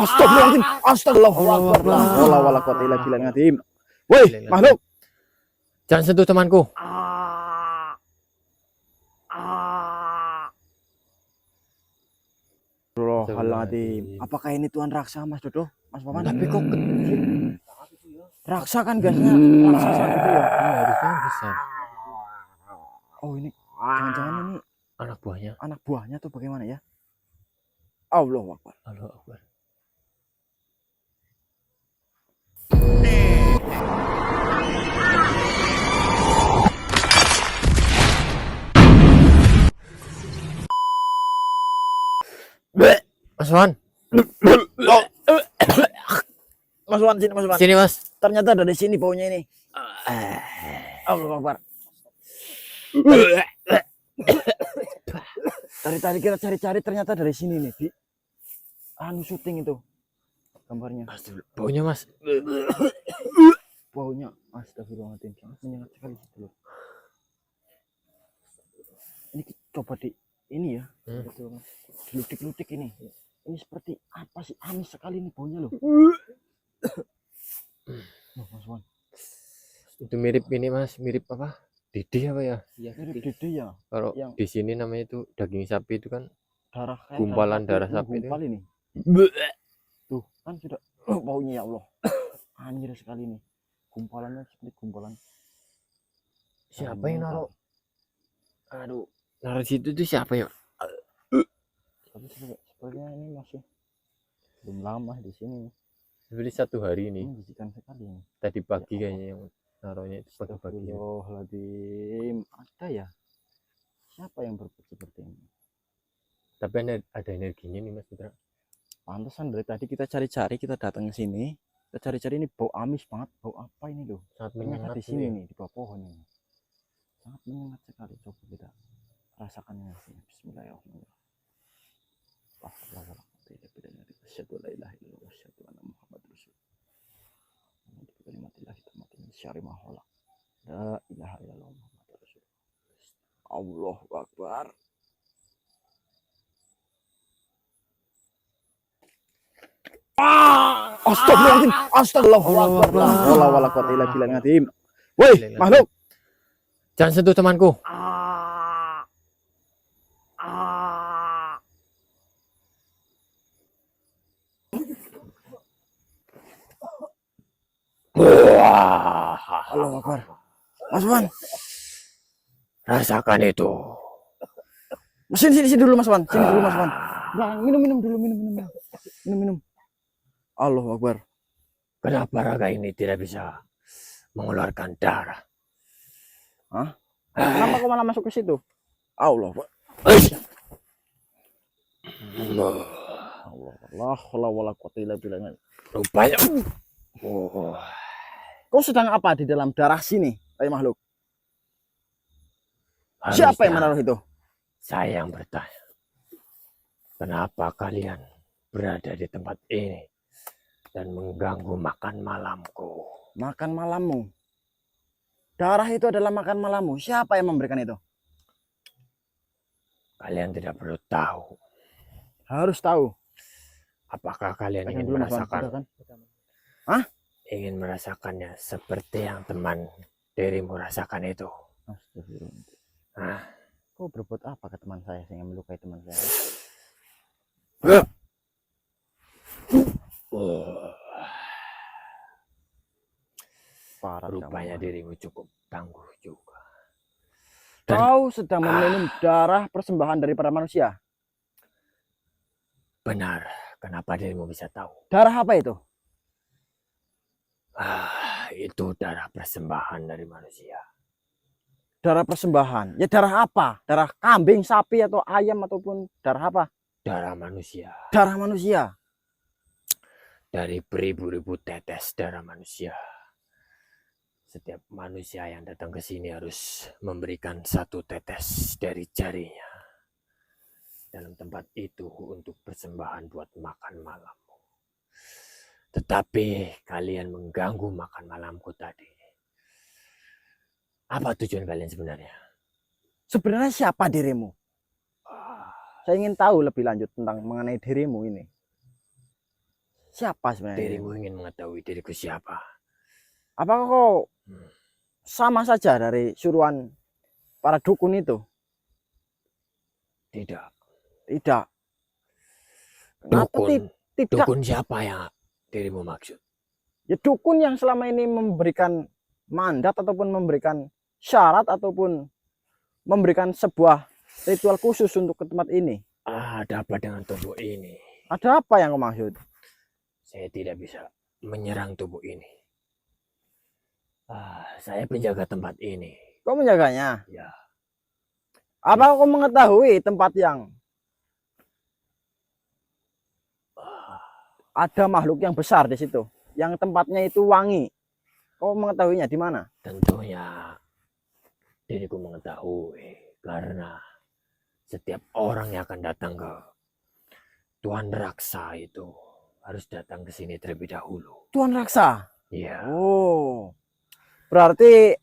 Astagfirullahaladzim. Astagfirullahaladzim. Wala wala quwata illa billah. Woi, makhluk. Jangan sentuh temanku. Astagfirullahaladzim. Apakah ini Tuan Raksa, Mas Dodo? Mas Paman? Tapi kok kecil? Raksa kan biasanya raksasa gitu ya. Iya, harusnya besar. Oh, ini jangan-jangan ini Anak buahnya tuh bagaimana ya? Allahu Akbar. Allahu Akbar. Mas Wan, Mas Wan, sini Mas Wan. sini Mas. Ternyata dari sini baunya ini. Allahu Akbar. Tadi kita cari-cari ternyata dari sini nih, Bi. Anu syuting itu gambarnya. Baunya Mas. Baunya astagfirullahaladzim, sangat menyengat sekali itu loh. Ini coba di ini ya. Dilutik-lutik ini. Ini seperti apa sih? Amis sekali nih baunya loh. Mas Wan. Itu mirip ini Mas, mirip apa? Didi apa ya? Iya, mirip dede ya. Kalau Yang di sini namanya itu daging sapi itu kan darah kayak gumpalan darah sapi itu. gumpal ini. Tuh, kan sudah baunya ya Allah. Anjir sekali nih. Gumpalannya seperti gumpalan. Siapa yang naruh? Aduh, naruh situ tuh siapa ya? Tapi sepertinya ini masih belum lama di sini. Seperti 1 hari ini. Ini bisikan sekali ini. Tadi pagi kayaknya yang naruhnya itu pagi-pagi. Astagfirullahaladzim. Ada ya? Siapa yang berbuat seperti ini? Tapi ada energinya nih Mas Putra. Pantesan dari tadi kita cari-cari, kita datang ke sini. Kita cari-cari ini bau amis banget. Bau apa ini loh? Sangat Ternyata menyengat di sini ya. nih, di bawah pohon ini. Sangat menyengat sekali. Coba kita rasakannya sini. Bismillahirrahmanirrahim. Asyhadu an la ilaha illallah wa asyhadu anna Muhammadar Rasulullah. Kalimatillah hitamati syari mahola. La ilaha illallah Muhammadar Rasulullah. Allahu Akbar. Astagfirullahaladzim. Astagfirullahaladzim. Wala wala quwata illa billah. Woi, makhluk. Jangan sentuh temanku. Allahu Akbar. Mas Wan. Rasakan itu. Sini dulu Mas Wan. Sini dulu Mas Wan. Nah, minum dulu, minum. Allahu Akbar. Kenapa raga ini tidak bisa mengeluarkan darah? Hah? Kenapa kau malah masuk ke situ? Allah Akbar. Allah wala quwata illa billah. Rupanya. Kau sedang apa di dalam darah sini, makhluk? Harusnya Siapa yang menaruh itu? saya yang bertanya. Kenapa kalian berada di tempat ini dan mengganggu makan malamku? Makan malammu. Darah itu adalah makan malammu. Siapa yang memberikan itu? Kalian tidak perlu tahu. Harus tahu. Apakah kalian ingin Dulu, Mas Wan. merasakan? Kan? Hah? Ingin merasakannya seperti yang teman dirimu rasakan itu. Astagfirullah. Nah, Kau berbuat apa ke teman saya sehingga melukai teman saya? Parah, rupanya kamu. dirimu cukup tangguh juga. Kau sedang meminum darah persembahan dari para manusia. Benar. Kenapa dirimu bisa tahu? Darah apa itu? Itu darah persembahan dari manusia. Darah persembahan. Ya darah apa? Darah kambing, sapi, atau ayam, ataupun darah apa? Darah manusia. Darah manusia. Dari beribu-ribu tetes darah manusia. Setiap manusia yang datang ke sini harus memberikan 1 tetes dari jarinya dalam tempat itu untuk persembahan buat makan malammu. Tetapi kalian mengganggu makan malamku tadi. Apa tujuan kalian sebenarnya? Sebenarnya siapa dirimu? Saya ingin tahu lebih lanjut tentang mengenai dirimu ini. Siapa sebenarnya? Dirimu ingin mengetahui diriku siapa? Apakah kau Hmm, sama saja dari suruhan para dukun itu? Tidak. Tidak. Kenapa Dukun. tidak? Dukun siapa yang dirimu maksud? Ya dukun yang selama ini memberikan mandat ataupun memberikan syarat ataupun memberikan sebuah ritual khusus untuk ke tempat ini. Ada apa dengan tubuh ini? Ada apa yang kau maksud? Saya tidak bisa menyerang tubuh ini. Saya penjaga tempat ini. Kau menjaganya? Ya, Apa kau mengetahui tempat yang ada makhluk yang besar di situ, yang tempatnya itu wangi? Kau mengetahuinya di mana? tentunya diriku mengetahui karena setiap orang yang akan datang ke Tuan Raksa itu harus datang ke sini terlebih dahulu. Tuan Raksa. Iya. Oh, berarti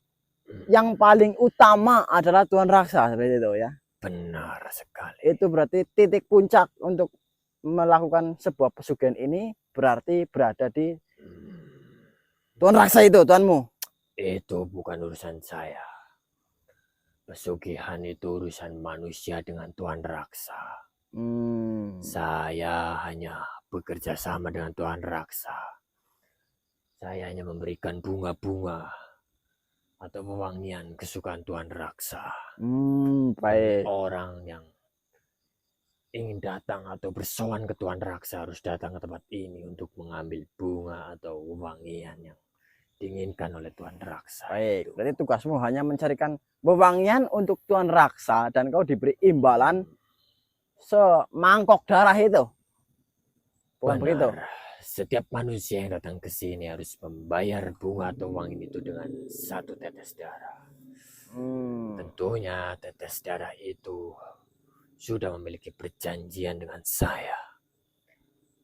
yang paling utama adalah Tuan Raksa seperti itu ya. Benar sekali. Itu berarti titik puncak untuk melakukan sebuah pesugihan ini berarti berada di Tuan Raksa itu, tuanmu. Itu bukan urusan saya. Pesugihan itu urusan manusia dengan Tuan Raksa. Saya hanya bekerja sama dengan Tuan Raksa. Saya hanya memberikan bunga-bunga atau pewangian kesukaan Tuan Raksa. Baik. Orang yang ingin datang atau bersowan ke Tuan Raksa harus datang ke tempat ini untuk mengambil bunga atau wewangian yang diinginkan oleh Tuan Raksa. Baik, berarti tugasmu hanya mencarikan wewangian untuk Tuan Raksa dan kau diberi imbalan semangkok darah itu. Bukan begitu? Setiap manusia yang datang ke sini harus membayar bunga atau wewangian itu dengan 1 tetes darah. Tentunya tetes darah itu sudah memiliki perjanjian dengan saya.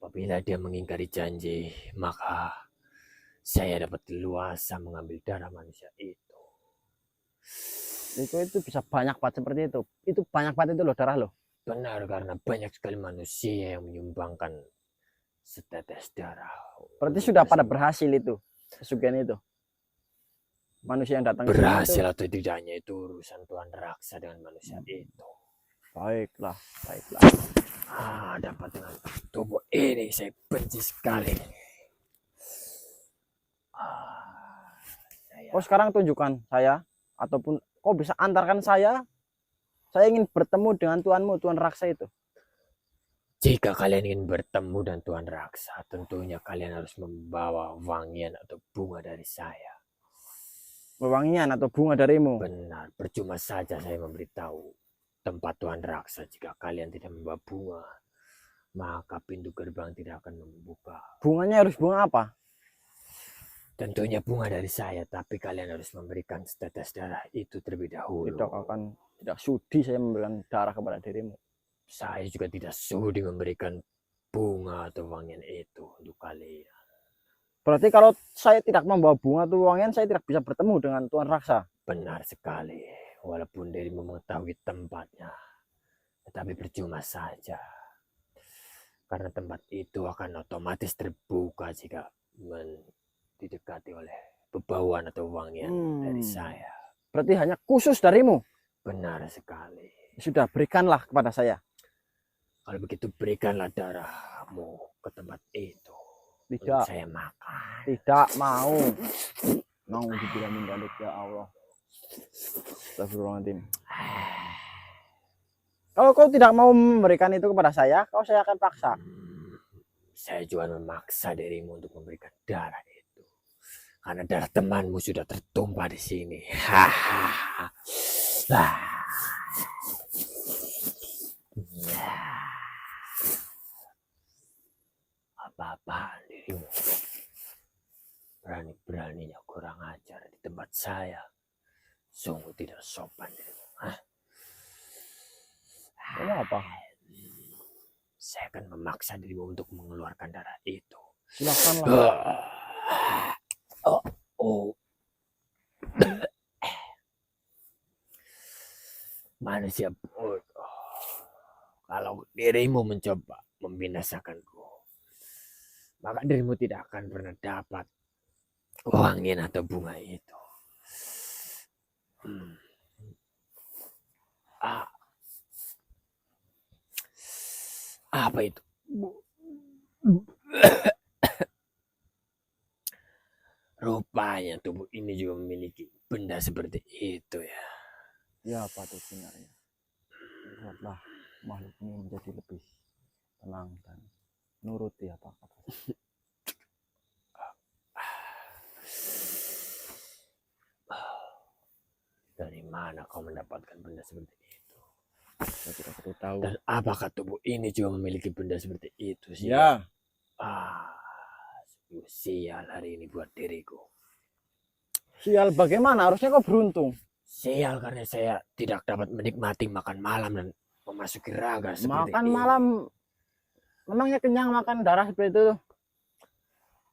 Apabila dia mengingkari janji, maka saya dapat leluasa mengambil darah manusia itu. Itu bisa banyak banget seperti itu. Itu banyak banget itu loh darah loh. Benar, karena banyak sekali manusia yang menyumbangkan setetes darah. Berarti sudah pada berhasil itu pesugihan itu. Manusia yang datang berhasil itu, atau tidaknya itu urusan Tuan Raksa dengan manusia itu. Baiklah, baiklah. Dapat dengan tubuh ini saya benci sekali. Kau sekarang tunjukkan saya ataupun kau bisa antarkan saya. Saya ingin bertemu dengan tuanmu, Tuan Raksa itu. Jika kalian ingin bertemu dengan Tuan Raksa, tentunya kalian harus membawa wangian atau bunga dari saya. Wewangian atau bunga darimu? Benar, percuma saja saya memberitahu tempat Tuan Raksa. Jika kalian tidak membawa bunga, maka pintu gerbang tidak akan membuka. Bunganya harus bunga apa? Tentunya bunga dari saya, tapi kalian harus memberikan setetes darah itu terlebih dahulu. Tidak sudi saya memberikan darah kepada dirimu. Saya juga tidak sudi memberikan bunga atau wangian itu untuk kalian. Berarti kalau saya tidak membawa bunga atau wangian, saya tidak bisa bertemu dengan Tuan Raksa. Benar sekali, walaupun dirimu mengetahui tempatnya, tetapi percuma saja. Karena tempat itu akan otomatis terbuka jika didekati oleh bebauan atau wangian dari saya. Berarti hanya khusus darimu? Benar sekali. Sudah, berikanlah kepada saya. Kalau begitu berikanlah darahmu ke tempat itu. Tidak. Saya makan. Tidak mau. Mau dibilang mindalik ya Allah. Astagfirullahaladzim. Kalau kau tidak mau memberikan itu kepada saya akan paksa. Saya juga memaksa dirimu untuk memberikan darah itu. Karena darah temanmu sudah tertumpah di sini. Apa-apaan dirimu? Berani-beraninya kurang ajar di tempat saya. Sungguh tidak sopan dirimu. Kamu apa? Saya akan memaksa dirimu untuk mengeluarkan darah itu. Silakanlah. Manusia bodoh. Kalau dirimu mencoba membinasakanku, maka dirimu tidak akan pernah dapat wangian atau bunga itu. Apa itu? Rupanya tubuh ini juga memiliki benda seperti itu ya. Ya patutnya ya. Buatlah makhluk ini menjadi lebih tenang dan nuruti apa kata. Dari mana kau mendapatkan benda seperti itu? Saya tidak perlu tahu. Dan apakah tubuh ini juga memiliki benda seperti itu sih? Ya. Sial hari ini buat diriku. Sial bagaimana? Harusnya kau beruntung. Sial karena saya tidak dapat menikmati makan malam dan memasuki raga seperti Makan ini. malam. Memangnya kenyang makan darah seperti itu?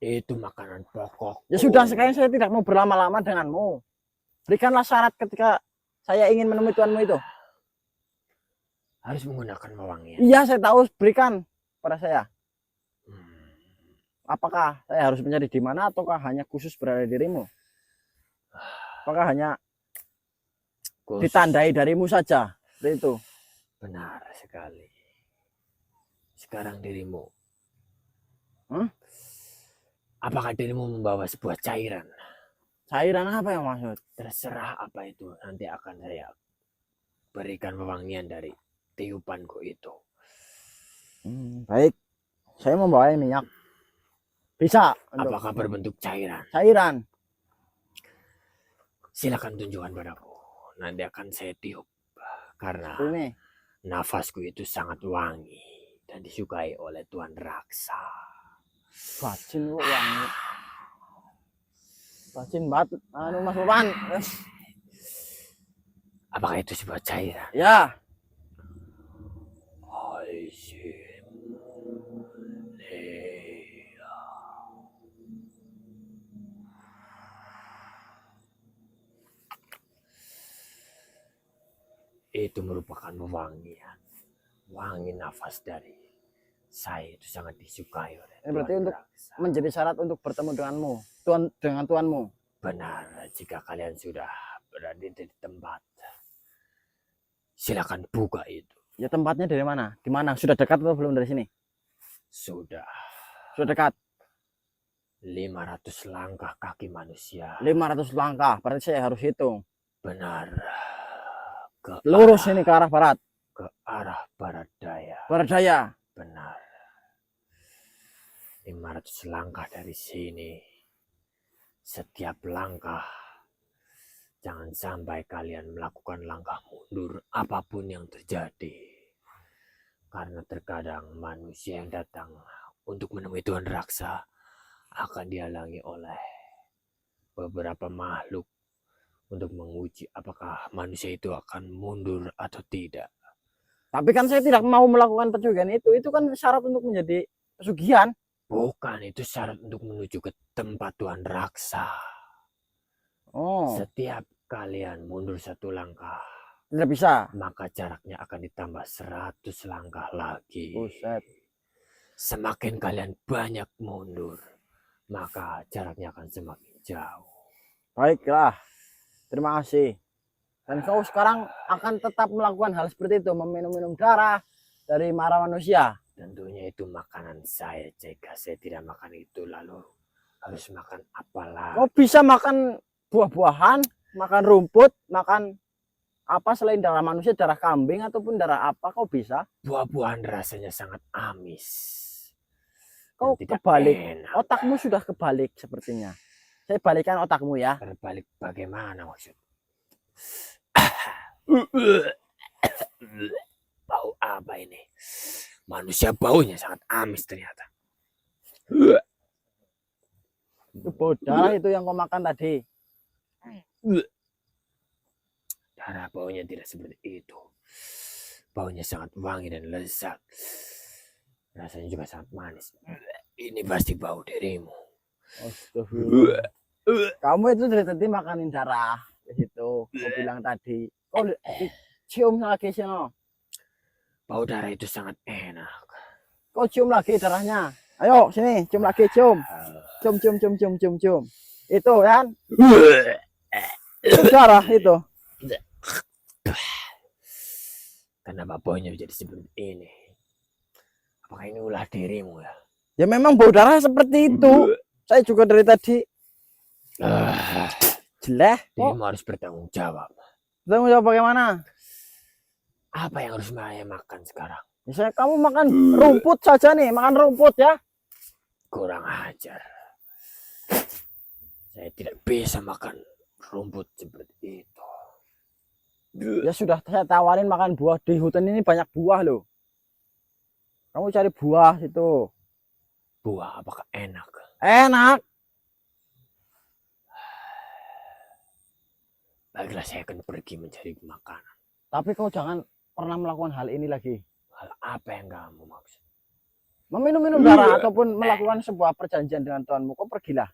Itu makanan pokok. Ya sudah, sekarang saya tidak mau berlama-lama denganmu. Berikanlah syarat ketika saya ingin menemui tuanmu itu. Harus menggunakan wewangian. Iya, saya tahu. Berikan pada saya. Apakah saya harus mencari di mana ataukah hanya khusus berada di dirimu? Apakah hanya ditandai darimu saja? Seperti itu. Benar sekali. Sekarang dirimu. Apakah dirimu membawa sebuah cairan? Cairan apa yang maksud? Terserah apa itu. Nanti akan saya berikan wewangian dari tiupanku itu. Baik. Saya membawa minyak. Bisa. Apakah berbentuk cairan? Cairan. Silakan tunjukkan padaku. Nanti akan saya tiup. Karena ini nafasku itu sangat wangi dan disukai oleh Tuan Raksa. Bacin kok wangi. Bacin banget. Mas Papan. Apakah itu sebuah cairan? Ya. Itu merupakan wewangian. Wangi nafas dari saya itu sangat disukai oleh Ini berarti Tuan untuk Raksa. menjadi syarat untuk bertemu denganmu, dengan tuanmu. Benar, jika kalian sudah berada di tempat, silakan buka itu. Ya tempatnya dari mana? Di mana? Sudah dekat atau belum dari sini? Sudah dekat. 500 langkah kaki manusia. 500 langkah, berarti saya harus hitung. Benar. Lurus ini ke arah barat. Ke arah barat daya. Barat daya. Benar. 500 langkah dari sini. Setiap langkah, jangan sampai kalian melakukan langkah mundur apapun yang terjadi. Karena terkadang manusia yang datang untuk menemui Tuan Raksa akan dihalangi oleh beberapa makhluk untuk menguji apakah manusia itu akan mundur atau tidak. Tapi kan saya tidak mau melakukan pesugihan itu. Itu kan syarat untuk menjadi pesugihan. Bukan, itu syarat untuk menuju ke tempat Tuan Raksa. Oh. Setiap kalian mundur 1 langkah, tidak bisa. Maka jaraknya akan ditambah 100 langkah lagi. Buset. Semakin kalian banyak mundur, maka jaraknya akan semakin jauh. Baiklah. Terima kasih. Dan kau sekarang akan tetap melakukan hal seperti itu, meminum-minum darah dari mara manusia. Tentunya itu makanan saya. Jika saya tidak makan itu, lalu harus makan apa lagi? Kau bisa makan buah-buahan, makan rumput, makan apa selain darah manusia, darah kambing ataupun darah apa, kau bisa. Buah-buahan rasanya sangat amis. Kau kebalik. Otakmu sudah kebalik sepertinya. Saya balikan otakmu ya. Terbalik bagaimana maksud? Bau apa ini? Manusia baunya sangat amis ternyata. Itu bau darah itu yang kau makan tadi. Darah baunya tidak seperti itu. Baunya sangat wangi dan lezat. Rasanya juga sangat manis. Ini pasti bau dirimu. Astagfirullah. Kamu itu dari tadi makanin darah di situ. Kau bilang tadi. Kau cium lagi sih. Bau darah itu sangat enak. Kau cium lagi darahnya. Ayo sini, cium lagi, cium. Cium, cium, cium, cium, cium, cium. Itu kan? Itu darah itu. Kenapa baunya jadi seperti ini? Apakah ini ulah dirimu ya? Ya memang bau darah seperti itu. Saya juga dari tadi. Jeleh. Dirimu harus bertanggung jawab. Bertanggung jawab bagaimana? Apa yang harus saya makan sekarang? Misalnya kamu makan rumput saja nih, makan rumput ya. Kurang ajar. Saya tidak bisa makan rumput seperti itu. Ya sudah, saya tawarin makan buah. Di hutan ini banyak buah loh. Kamu cari buah itu. Buah apakah enak? Enak. Baiklah, saya akan pergi mencari makanan. Tapi kau jangan pernah melakukan hal ini lagi. Hal apa yang kamu maksud? Meminum-minum darah ataupun melakukan sebuah perjanjian dengan Tuhanmu. Kau pergilah.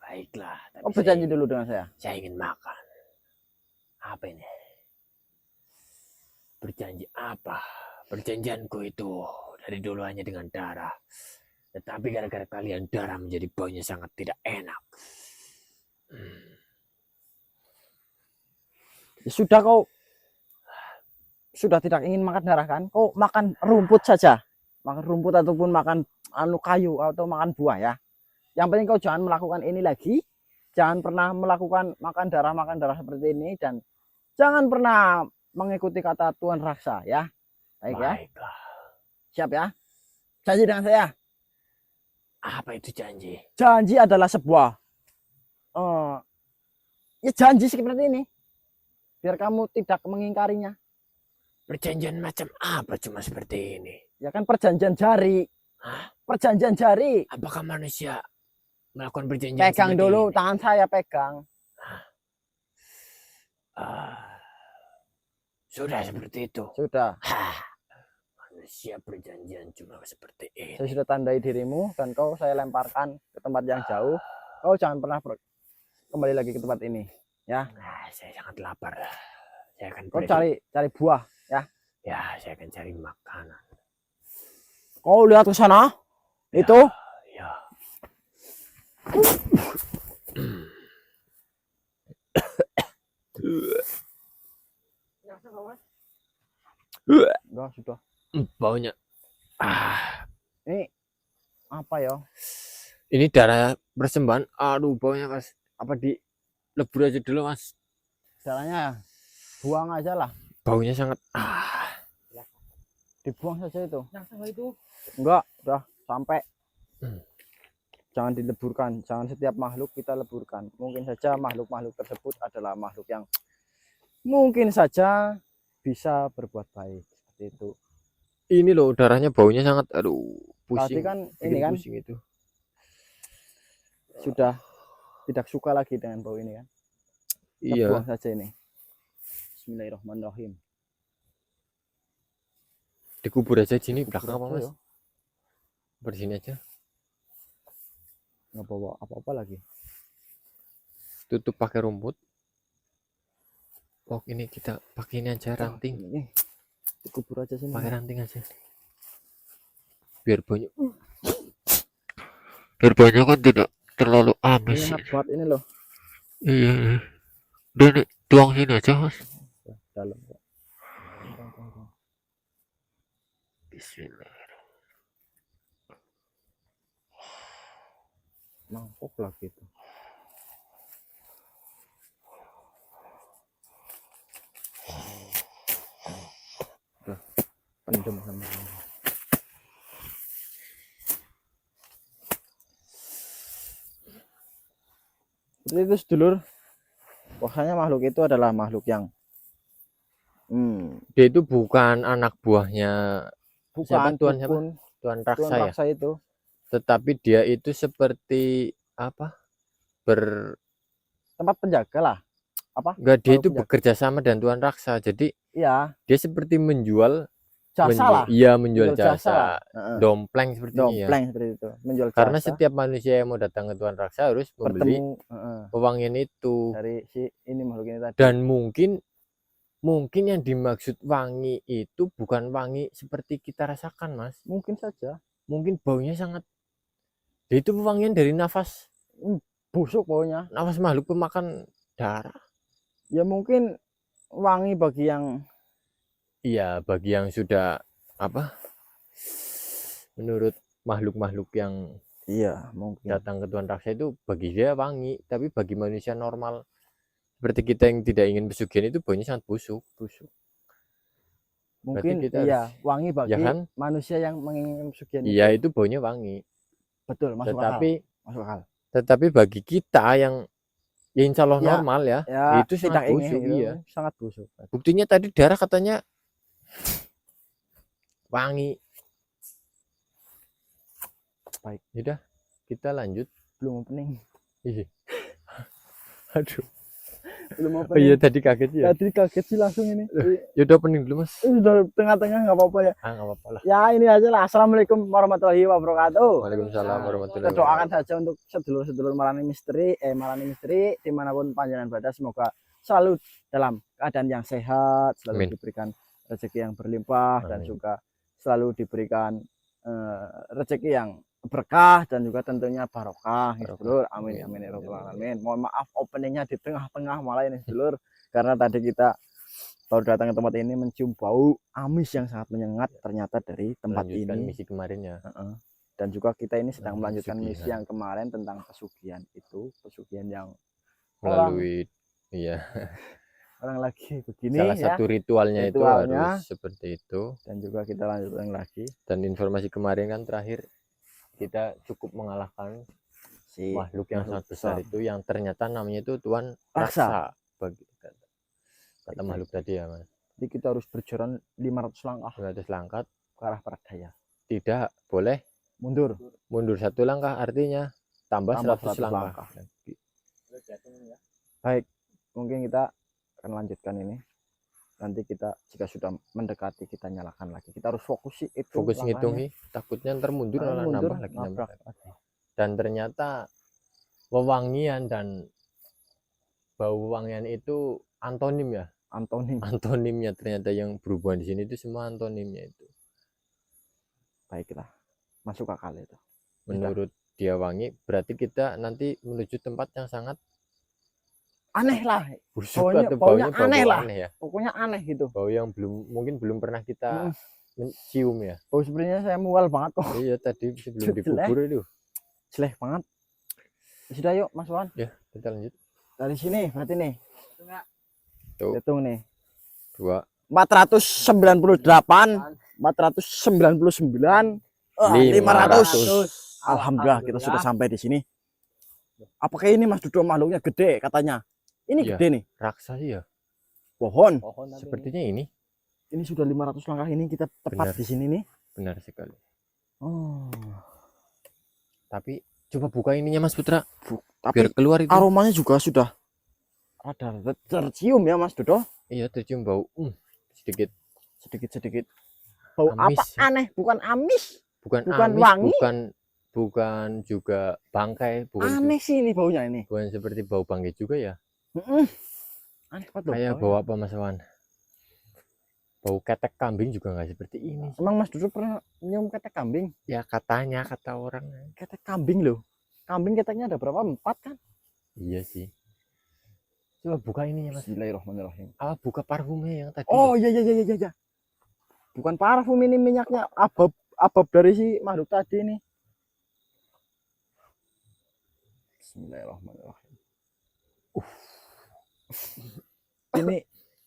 Baiklah. Tapi Kau berjanji dulu dengan saya. Saya ingin makan. Apa ini? Berjanji apa? Perjanjianku itu dari dulu hanya dengan darah. Tetapi gara-gara kalian darah menjadi baunya sangat tidak enak. Ya sudah, kau sudah tidak ingin makan darah kan? Kau makan rumput saja. Makan rumput ataupun makan kayu atau makan buah ya. Yang penting kau jangan melakukan ini lagi. Jangan pernah melakukan makan darah seperti ini. Dan jangan pernah mengikuti kata Tuhan Raksa ya. Baiklah. Siap ya. Janji dengan saya. Apa itu janji? Janji adalah sebuah ya janji seperti ini. Biar kamu tidak mengingkarinya. Perjanjian macam apa cuma seperti ini? Ya kan perjanjian jari. Hah? Perjanjian jari. Apakah manusia melakukan perjanjian Pegang dulu ini? tangan saya, pegang. Sudah seperti itu. Sudah. Manusia perjanjian cuma seperti ini. Saya sudah tandai dirimu dan kau saya lemparkan ke tempat yang jauh. Kau jangan pernah kembali lagi ke tempat ini, ya. Saya sangat lapar. Saya akan Kau cari buah, ya. Ya, saya akan cari makanan. Kau lihat ke sana. Ya, itu. Ya. Enggak, sudah. Baunya. Ini apa ya? Ini darah persembahan. Aduh, baunya Mas. Apa dilebur aja dulu, Mas? Darahnya buang aja lah. Baunya sangat Dibuang saja itu. Yang sama itu. Enggak, udah sampai. Jangan dileburkan, jangan setiap makhluk kita leburkan. Mungkin saja makhluk-makhluk tersebut adalah makhluk yang mungkin saja bisa berbuat baik seperti itu. ini loh, darahnya baunya sangat pusing. Tadi kan ini kan pusing itu. Sudah tidak suka lagi dengan bau ini kan. Kita buang saja ini. Bismillahirrahmanirrahim. Dikubur aja sini belakang apa, Mas? Bersini aja. Nggak bawa apa-apa lagi. Tutup pakai rumput. Ini kita pakai ini aja, ranting. Ini dikubur aja sini. Pakai ranting aja. Biar banyak kan tidak terlalu amis. Ini buat ini loh. Iya. Dan tuang sini aja, Mas. Dalam. Bismillah. Mangkok lagi itu. Udah pendem sama ini. Seperti itu sedulur. Bahwasanya makhluk itu adalah makhluk yang dia itu bukan anak buahnya bukan Tuhan Raksa, Tuhan Raksa ya? itu. Tetapi dia itu seperti apa? Tempat penjaga lah. Apa? Enggak, dia itu penjaga. bekerja sama dengan Tuhan Raksa. Jadi iya, dia seperti menjual jasa lah. Iya, menjual jasa. Lah. Dompleng seperti ini ya. Dompleng seperti itu, menjual jasa. Karena setiap manusia yang mau datang ke Tuhan Raksa harus membeli pewangian itu dari si ini makhluk ini tadi. Dan mungkin yang dimaksud wangi itu bukan wangi seperti kita rasakan, Mas. Mungkin saja. mungkin baunya sangat, dia itu wangian dari nafas Busuk baunya. makhluk pemakan darah. Ya mungkin wangi bagi yang Iya, bagi yang sudah apa? Menurut makhluk-makhluk yang iya mungkin. datang ke tuan raksa itu bagi dia wangi, tapi bagi manusia normal seperti kita yang tidak ingin pesugihan itu baunya sangat busuk. Mungkin kita iya harus, wangi ya bagi kan? manusia yang menginginkan pesugihan Iya, itu. itu baunya wangi. Betul, masuk akal. Tetapi Masuk akal. tetapi bagi kita yang ya insya Allah Ya, normal ya, ya itu sangat tidak ingin busuk. itu Iya. sangat busuk. Buktinya tadi darah katanya wangi. Baik. Yaudah, kita lanjut. Belum opening. Iya. Aduh. Belum Oh iya, opening. tadi kaget ya. Tadi kaget sih langsung ini. Yaudah, opening dulu mas. Sudah tengah-tengah nggak apa-apa ya. Nggak apa-apa lah. Ya ini aja lah. Assalamualaikum warahmatullahi wabarakatuh. Waalaikumsalam warahmatullahi Kita doakan wabarakatuh. saja untuk sedulur-sedulur Marani Misteri dimanapun panjenengan berada, semoga selalu dalam keadaan yang sehat, selalu Amin. diberikan rezeki yang berlimpah, dan Amin. juga selalu diberikan rezeki yang berkah dan juga tentunya barokah, ya, sedulur. Amin amin ya rabbal alamin. Mohon maaf openingnya di tengah-tengah malah ini, sedulur, karena tadi kita baru datang ke tempat ini mencium bau amis yang sangat menyengat ternyata dari tempat Melanjutkan ini. misi kemarin ya. Dan juga kita ini sedang melanjutkan Pesugihan. misi yang kemarin tentang pesugihan itu, pesugihan yang Melalui orang lagi begini salah ya, satu ritualnya itu ritualnya. harus seperti itu. Dan juga kita lanjutkan lagi. Dan informasi kemarin kan terakhir kita cukup mengalahkan Si makhluk yang sangat besar besar. itu, yang ternyata namanya itu Tuan Raksa. Raksa bagi kata makhluk tadi ya mas. Jadi kita harus berjalan 500 langkah 500 langkah, ke arah Pradaya. tidak boleh Mundur mundur 1 langkah, artinya tambah 100 langkah. Baik, mungkin kita akan lanjutkan ini. Nanti kita jika sudah mendekati kita nyalakan lagi. Kita harus fokus sih itu. Fokus ngitung sih, takutnya ntar mundur malah nambah lagi. Dan ternyata wewangian dan bau wangian itu antonim ya. Antonimnya ternyata yang berhubungan di sini itu semua antonimnya itu. Baiklah, masuk akal itu. Menurut dia wangi, berarti kita nanti menuju tempat yang sangat aneh lah, busuk baunya, atau baunya bau aneh lah, ya. pokoknya aneh gitu. Bau yang mungkin belum pernah kita mencium ya. Bau sebenarnya saya mual banget kok. Iya, tadi sebelum dikubur itu jelek banget. Sudah yuk Mas Wan. Ya, kita lanjut. Dari sini berarti nih. Tuh. Hitung nih. 498, 499, 500. Alhamdulillah kita sudah sampai di sini. Apakah ini Mas Dudo makhluknya gede katanya? Ini iya, gede nih. Raksa sih ya. Pohon. Sepertinya ini. Ini sudah 500 langkah ini kita tepat di sini nih. Benar sekali. Oh. Tapi coba buka ininya Mas Putra. Tapi biar keluar itu. Aromanya juga sudah ada tercium ya Mas Dudo. Iya, tercium bau. Sedikit. Bau amis, apa? Aneh, bukan amis. Bukan amis, wangi. bukan juga bangkai, aneh sih ini baunya ini. Bukan seperti bau bangkai juga ya. Aneh banget. Kayak bau apa Mas Wan? Bau ketek kambing juga nggak seperti ini. Emang Mas Dudo pernah nyium ketek kambing? Ya katanya, kata orang. Ketek kambing loh. Kambing keteknya ada berapa? 4 kan? Iya sih. Coba buka ininya Mas. Bismillahirrahmanirrahim. Buka parfumnya yang tadi. Oh iya. Bukan parfum ini, minyaknya abab dari si makhluk tadi ini. Bismillahirrahmanirrahim. Ini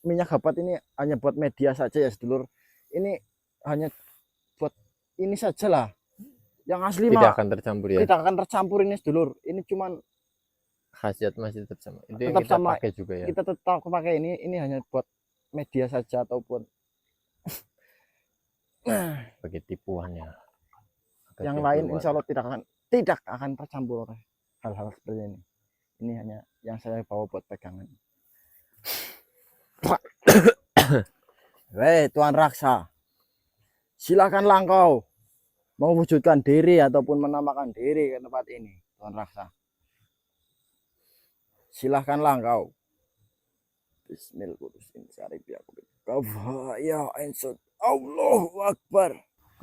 minyak habat ini hanya buat media saja ya sedulur. Ini hanya buat ini saja lah. Yang asli tidak akan tercampur ya. Tidak akan tercampur ini sedulur. Ini cuman khasiat masih tetap sama. Itu yang tetap kita sama, pakai juga ya. Kita tetap pakai ini hanya buat media saja ataupun sebagai tipuannya. Yang lain insya Allah tidak akan tercampur oleh hal-hal seperti ini. Ini hanya yang saya bawa buat pegangan. Weh Tuan Raksa, silakanlah engkau mewujudkan diri ataupun menamakan diri ke tempat ini, Tuan Raksa. Silahkanlah engkau. Bismillahirrahmanirrahim. Allahu Akbar.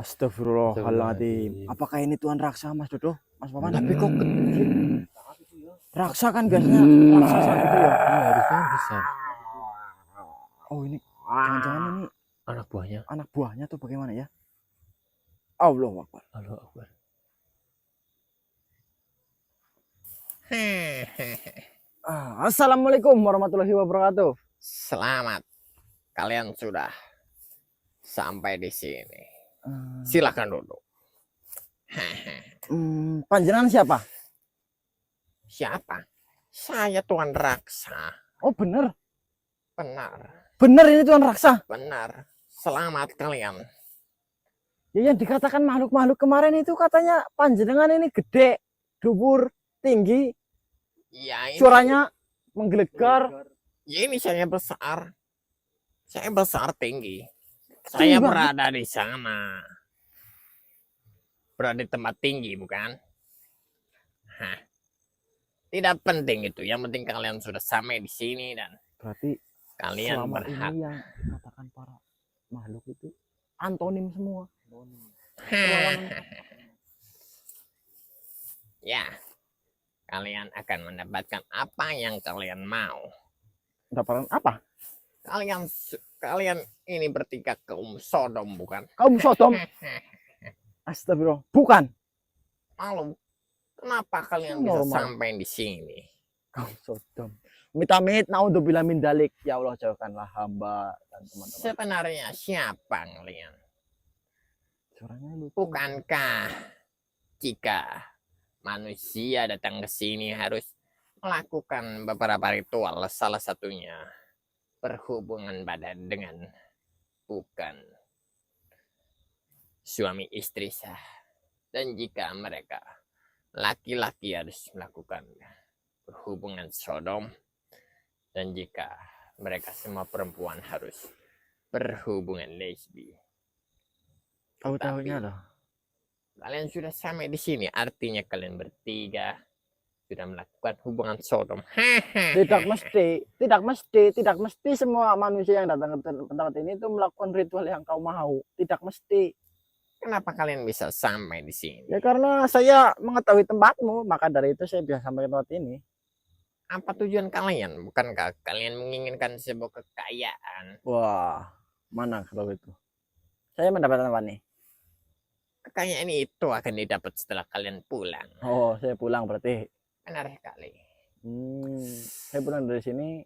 Astagfirullahaladzim. Apakah ini Tuan Raksa, Mas Dodo? Mas Paman? Tapi kok kecil? Raksa kan biasanya raksasa gitu ya. Iya, harusnya besar. Oh ini jangan-jangan ini Anak buahnya. anak buahnya tuh bagaimana ya? Allahu Akbar. Allahu Akbar. Assalamualaikum warahmatullahi wabarakatuh. Selamat, kalian sudah sampai di sini. Silakan duduk. Panjenengan siapa? Siapa? Saya Tuan Raksa. Oh bener. Benar, Bener ini Tuan Raksa. benar. Selamat kalian. Ya yang dikatakan makhluk-makhluk kemarin itu katanya panjenengan ini gede, dubur, tinggi, Ya ini, suaranya menggelegar. ya ini saya besar. Saya besar tinggi. Saya Tinggi berada di sana. Berada di tempat tinggi, bukan? Hah. Tidak penting itu. Yang penting kalian sudah sampai di sini dan Berarti kalian selama berhak. ini yang dikatakan para makhluk itu antonim semua. Ya, kalian akan mendapatkan apa yang kalian mau. Dapatan apa? Kalian ini bertiga kaum Sodom, bukan? Kaum Sodom. Astagfirullah. Bukan. Malu. Kenapa kalian bisa Normal. sampai di sini? Kaum Sodom. Amit-amit naudzubillah min dalik. Ya Allah jauhkanlah hamba dan teman-teman. Sebenarnya siapa kalian? Suaranya lucu. Bukankah jika manusia datang ke sini harus melakukan beberapa ritual, salah satunya berhubungan badan dengan bukan suami istri sah. Dan jika mereka laki-laki harus melakukan berhubungan Sodom, dan jika mereka semua perempuan harus berhubungan lesbi. Tahu-tahunya loh. Kalian sudah sampai di sini, artinya kalian bertiga sudah melakukan hubungan Sodom. Tidak mesti semua manusia yang datang ke tempat ini itu melakukan ritual yang kau mau. Tidak mesti. Kenapa kalian bisa sampai di sini? Ya karena saya mengetahui tempatmu, maka dari itu saya bisa sampai ke tempat ini. Apa tujuan kalian? Bukankah kalian menginginkan sebuah kekayaan? Wah, mana kalau itu? Saya mendapatkan apa nih? Kekayaan itu akan didapat setelah kalian pulang. Oh, saya pulang berarti. Benar sekali. Saya pulang dari sini,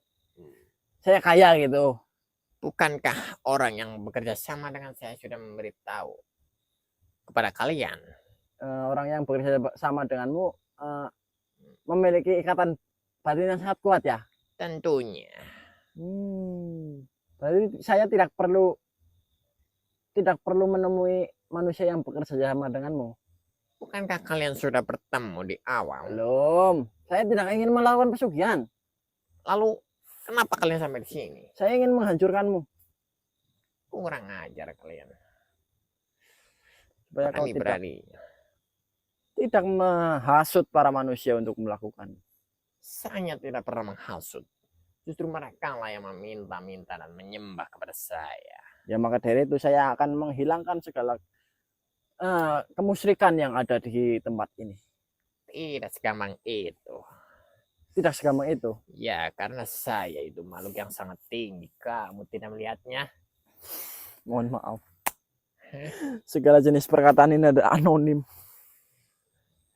saya kaya gitu. Bukankah orang yang bekerja sama dengan saya sudah memberitahu kepada kalian? Orang yang bekerja sama denganmu memiliki ikatan batin yang sangat kuat ya? Tentunya. Berarti saya tidak perlu menemui manusia yang bekerja sama denganmu. Bukankah kalian sudah bertemu di awal? Belum. Saya tidak ingin melakukan pesugihan. Lalu kenapa kalian sampai di sini? Saya ingin menghancurkanmu. Kurang ajar kalian. Supaya kau Berani. tidak menghasut para manusia untuk melakukan. Saya tidak pernah menghasut. Justru mereka lah yang meminta-minta dan menyembah kepada saya. Ya maka dari itu saya akan menghilangkan segala kemusyrikan yang ada di tempat ini. Tidak segampang itu. Tidak segampang itu. Ya, karena saya itu makhluk yang sangat tinggi. Kamu tidak melihatnya? Mohon maaf. Segala jenis perkataan ini ada anonim.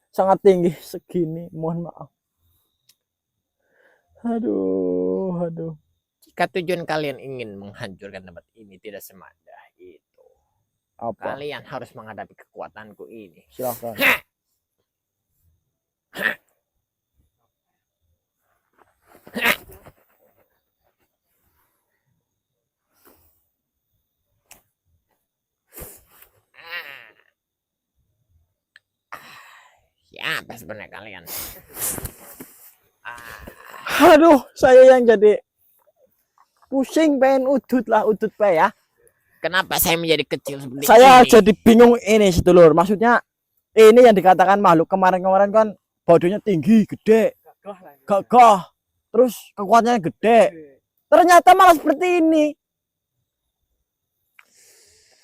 Sangat tinggi segini. Mohon maaf. Aduh. Jika tujuan kalian ingin menghancurkan tempat ini tidak semudah itu. Apa? Kalian harus menghadapi kekuatanku ini. Silahkan. Siapa sebenarnya kalian? Aduh, saya yang jadi pusing, pengen udut Pak ya. Kenapa saya menjadi kecil seperti Saya ini? jadi bingung ini sedulur. Maksudnya ini yang dikatakan makhluk kemarin-kemarin kan badannya tinggi, gede, gagah, terus kekuatannya gede. Ternyata malah seperti ini.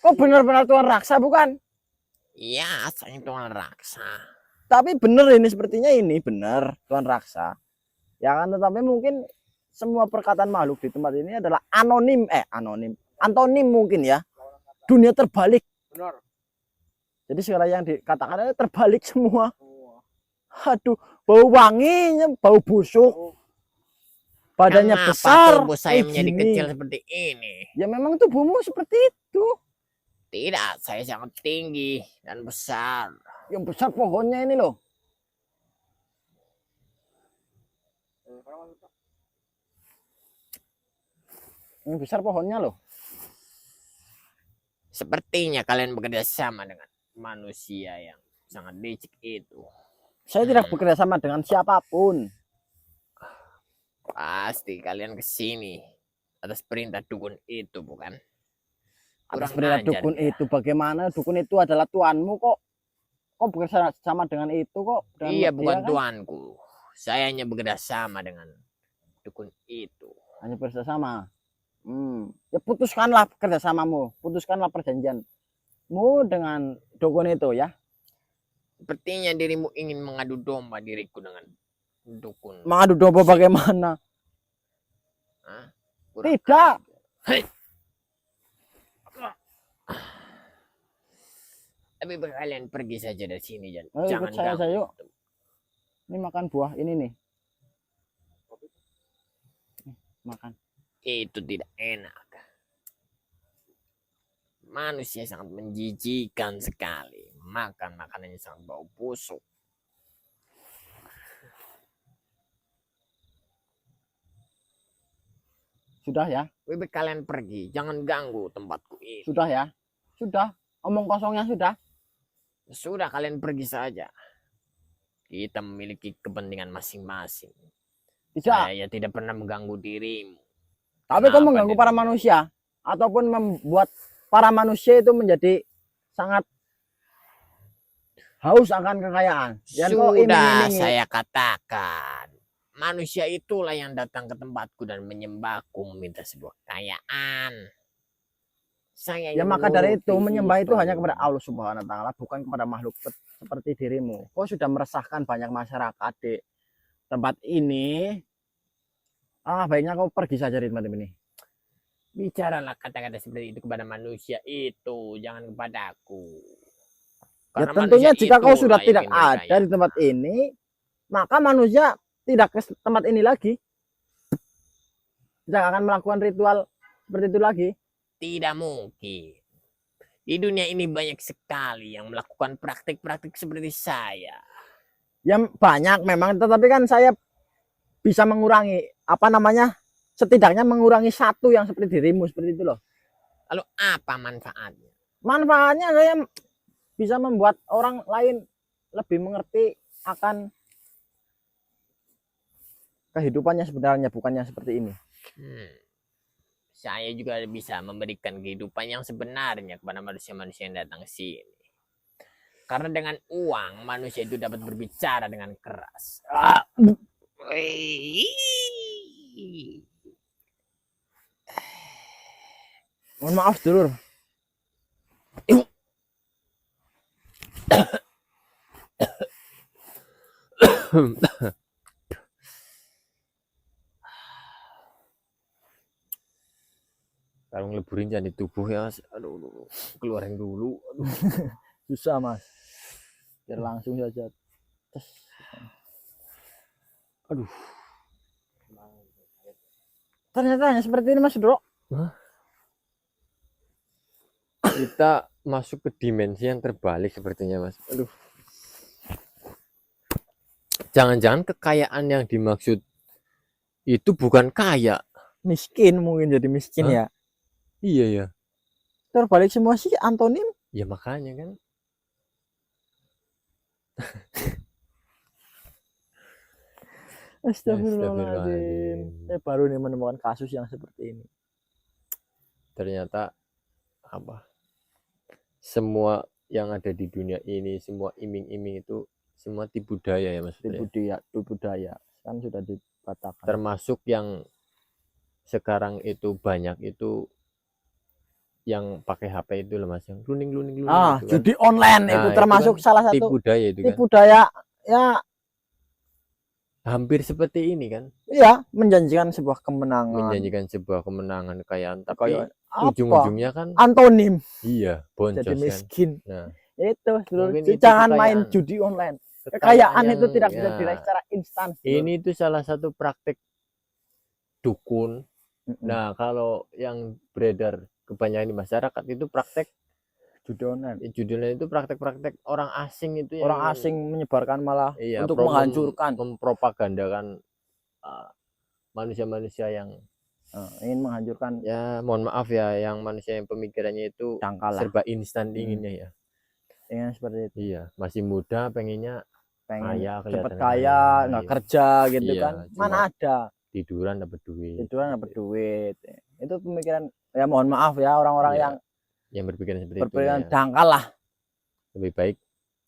Kok benar-benar Tuan Raksa bukan? Iya, saya Tuan Raksa. Tapi benar ini sepertinya ini benar Tuan Raksa. Ya kan, tetapi mungkin semua perkataan makhluk di tempat ini adalah antonim mungkin ya. Dunia terbalik. Benar. Jadi segala yang dikatakan itu terbalik semua. Aduh, bau wanginya, bau busuk. Badannya Kenapa besar, tubuh saya kayak menjadi gini. kecil seperti ini? Ya memang tubuhmu seperti itu. Tidak, saya sangat tinggi dan besar. Yang besar pohonnya ini loh. Yang besar pohonnya loh. Sepertinya kalian bekerja sama dengan manusia yang sangat licik itu. Saya tidak bekerja sama dengan siapapun. Pasti kalian kesini atas perintah dukun itu, bukan? Atas Kurang perintah ajar dukun dia. itu, bagaimana dukun itu adalah tuanmu kok? Kok bekerja sama dengan itu kok? Dengan Iya, dia bukan kan? tuanku. Saya hanya bekerja sama dengan dukun itu. Hanya bekerja sama. Ya putuskanlah kerjasamamu, putuskanlah perjanjianmu dengan dukun itu ya. Sepertinya dirimu ingin mengadu domba diriku dengan dukun. Mengadu domba bagaimana? Hah? Tidak. Hei. Tapi kalian pergi saja dari sini, Ayo jangan ikut saya, ganggu. yuk. Ini makan buah ini nih. Makan. Itu tidak enak. Manusia sangat menjijikan sekali. Makan makanannya sangat bau busuk. Sudah ya, Lebih kalian pergi, jangan ganggu tempatku ini. sudah ya, sudah. Omong kosongnya sudah. Sudah, kalian pergi saja. Kita memiliki kepentingan masing-masing. Tidak. Saya tidak pernah mengganggu dirimu. Tapi kau Kenapa mengganggu dia para mengganggu? manusia ataupun membuat para manusia itu menjadi sangat haus akan kekayaan. Dan kau Sudah iming-imingi. saya katakan. Manusia itulah yang datang ke tempatku dan menyembahku meminta sebuah kekayaan. Saya Ya yang maka dari itu menuruti menyembah itu hanya kepada Allah Subhanahu wa taala, bukan kepada makhluk seperti dirimu. Kau sudah meresahkan banyak masyarakat di tempat ini. Baiknya kau pergi saja dari tempat ini. Bicaralah kata-kata seperti itu kepada manusia itu, jangan kepadaku. Ya Karena tentunya manusia jika kau itulah sudah yang tidak ingin ada berkaya. di tempat ini, maka manusia tidak ke tempat ini lagi. Tidak akan melakukan ritual seperti itu lagi. Tidak mungkin. Di dunia ini banyak sekali yang melakukan praktik-praktik seperti saya. Ya banyak memang, tetapi kan saya bisa mengurangi setidaknya mengurangi satu yang seperti dirimu seperti itu loh. Lalu apa manfaatnya? Manfaatnya saya bisa membuat orang lain lebih mengerti akan kehidupannya sebenarnya, bukannya seperti ini. Saya juga bisa memberikan kehidupan yang sebenarnya kepada manusia-manusia yang datang sini. Karena dengan uang manusia itu dapat berbicara dengan keras. Mohon maaf dulur. Kalau ngeleburin jangan di tubuh ya. Aduh, keluarin dulu. Aduh. Susah mas, biar langsung saja. Aduh, ternyata hanya seperti ini mas bro. Kita masuk ke dimensi yang terbalik sepertinya mas. Aduh. Jangan-jangan kekayaan yang dimaksud itu bukan kaya. Miskin, mungkin jadi miskin. Hah? Ya Iya ya. terbalik semua sih antonim. Ya makanya kan. Astagfirullahaladzim. Saya baru nih menemukan kasus yang seperti ini. Ternyata apa? Semua yang ada di dunia ini, semua iming-iming itu semua tipu daya ya maksudnya. Tipu daya kan sudah dikatakan. Termasuk yang sekarang itu banyak itu yang pakai HP itu loh Mas, yang luning itu kan. Judi online itu Nah, termasuk kan salah satu tipu daya itu kan. tipu daya ya. Hampir seperti ini kan, Iya, menjanjikan sebuah kemenangan. menjanjikan sebuah kemenangan, kekayaan, tapi Kayak apa? ujung-ujungnya kan Antonim iya jadi boncos kan. miskin. Nah, Itu, mungkin itu jangan main kekayaan. judi online. Kekayaan Kekayaan yang itu tidak bisa ya, diraih secara instan. ini tuh salah satu praktek dukun. Mm-mm. Nah, kalau yang beredar kebanyakan di masyarakat itu praktek Judi online. judi online itu praktek-praktek orang asing itu yang Orang ingin, asing menyebarkan malah iya, untuk menghancurkan. mempropagandakan manusia-manusia yang Ingin menghancurkan. ya mohon maaf ya, yang manusia yang pemikirannya itu Dangkal lah. serba instan inginnya ya. Ingin seperti itu. Iya, masih muda pengennya Pengen kaya, cepet kelihatan kaya, nggak iya. kerja gitu Iya, kan. Mana cuma ada tiduran dapat duit. tiduran dapat duit. Itu pemikiran ya, mohon maaf ya orang-orang Iya, yang berpikiran seperti itu berpikiran ya. dangkal lah. Lebih baik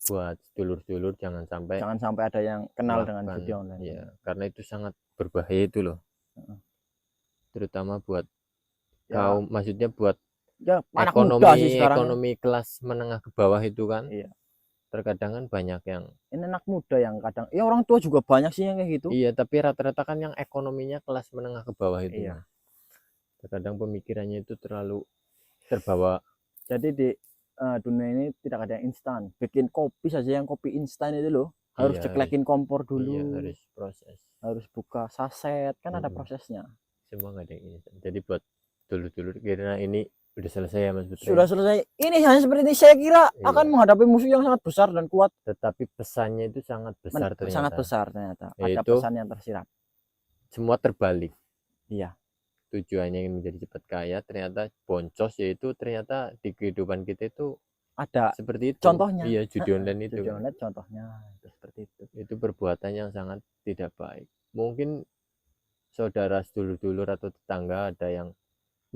buat sedulur-sedulur jangan sampai ada yang kenal dengan melakukan, judi online. ya, karena itu sangat berbahaya itu loh. Terutama buat Ya, kaum, maksudnya buat ya anak muda sih sekarang. ekonomi kelas menengah ke bawah itu kan. Iya. Terkadang kan banyak yang Ini anak muda yang kadang, ya orang tua juga banyak sih yang kayak gitu. iya, tapi rata-rata kan yang ekonominya kelas menengah ke bawah itu. Iya. Terkadang pemikirannya itu terlalu terbawa. Jadi di dunia ini tidak ada yang instan. Bikin kopi saja yang kopi instan itu loh, harus Iya, ceklekin kompor dulu. Iya, harus proses. Harus buka saset, kan ada prosesnya. Semua nggak ada yang instan. Jadi buat dulur-dulur kira ini udah selesai ya Mas Putri? Sudah selesai. Ini hanya seperti ini, saya kira akan menghadapi musuh yang sangat besar dan kuat. Tetapi pesannya itu sangat besar ternyata. Sangat besar ternyata. Ada Yaitu pesan yang tersirat. semua terbalik. Iya. Tujuannya ingin menjadi cepat kaya, ternyata boncos, yaitu ternyata di kehidupan kita itu ada seperti itu. Contohnya. Iya, judi online itu. Judi online contohnya itu seperti itu. Itu perbuatan yang sangat tidak baik. Mungkin saudara sedulur-dulur atau tetangga ada yang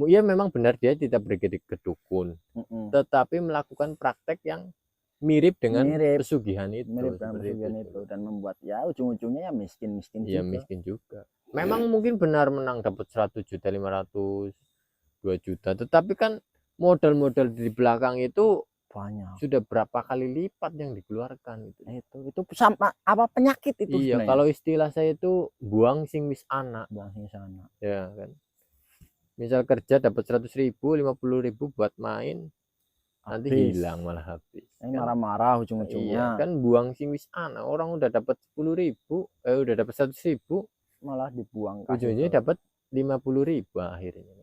ya memang benar dia tidak pergi ke dukun, tetapi melakukan praktek yang mirip dengan pesugihan itu, dan membuat ya ujung-ujungnya ya miskin ya, juga. miskin juga. Memang mungkin benar menang dapat 100 juta, 500, 2 juta, tetapi kan modal-modal di belakang itu banyak, sudah berapa kali lipat yang dikeluarkan itu sama apa penyakit itu. Iya, sebenarnya. Kalau istilah saya itu buang sing wis anak. Ya kan. Misal kerja dapat 100.000, 50.000 buat main, nanti hilang malah habis. Kan marah-marah ujung-ujungnya. Iya, kan buang sing wis anak. Orang udah dapat 10.000, udah dapat 100.000, malah dibuang. Ujungnya dapat 50.000 akhirnya.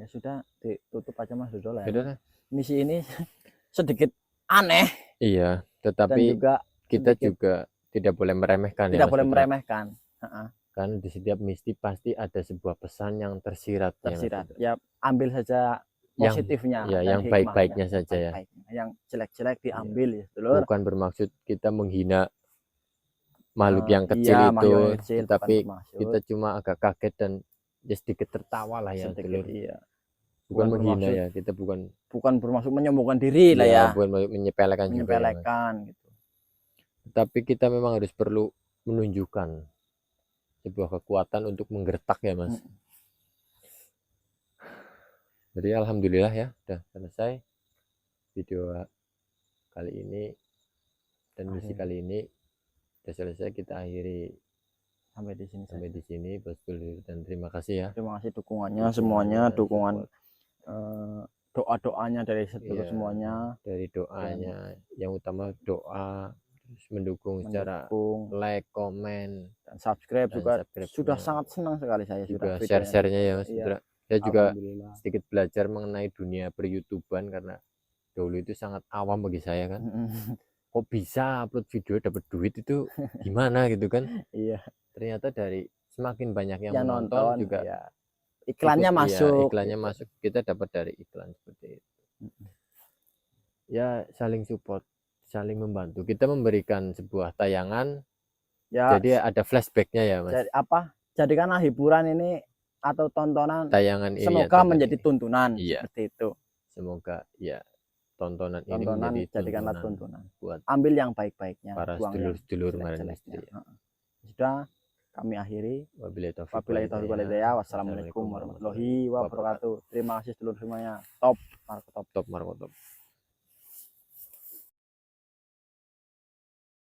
Ya sudah, ditutup aja Mas Dodo lah. Ya. Misi ini sedikit aneh. Iya, tetapi juga kita juga tidak boleh meremehkan. Tidak boleh meremehkan. Karena di setiap misi pasti ada sebuah pesan yang tersirat. Ya, ambil saja positifnya. Ya, yang baik-baiknya saja ya. Yang jelek-jelek diambil ya, Dulur. Bukan bermaksud kita menghina makhluk yang kecil itu, tapi kita cuma agak kaget dan ya sedikit tertawa lah ya, Dulur. Iya. Bukan menghina ya, kita bukan bermaksud menyombongkan diri lah ya. Bukan menyepelekan juga ya, gitu. Tapi kita memang harus perlu menunjukkan sebuah kekuatan untuk menggertak ya Mas. Jadi alhamdulillah ya, sudah selesai video kali ini dan misi kali ini sudah selesai. Kita akhiri sampai di sini Bosku, dan terima kasih ya. Terima kasih dukungannya semuanya, dukungan doa-doanya dari semuanya. Dari doanya, yang utama doa, terus mendukung secara like, komen, dan subscribe juga. Sudah sangat senang sekali saya juga share-nya ya Mas. Saya juga sedikit belajar mengenai dunia per-YouTubean karena dulu itu sangat awam bagi saya kan. Kok bisa upload video dapat duit itu gimana gitu kan. Iya. Ternyata dari semakin banyak yang menonton juga ya. Iklannya masuk. Iklannya masuk, kita dapat dari iklan seperti itu. Ya, saling support, saling membantu. Kita memberikan sebuah tayangan. Ya, jadi ada flashbacknya ya Mas. Jadikanlah hiburan ini atau tontonan tayangan ini semoga menjadi tuntunan. Seperti itu. Semoga ya tontonan ini menjadi jadikanlah tuntunan. Buat ambil yang baik-baiknya, para sedulur-sedulur Sudah, kami akhiri. Wabillahi taufiq Wabillahi taufiq wal hidayah. Wassalamualaikum warahmatullahi wabarakatuh. Terima kasih seluruh semuanya. Top, Marco top. Top Marco top.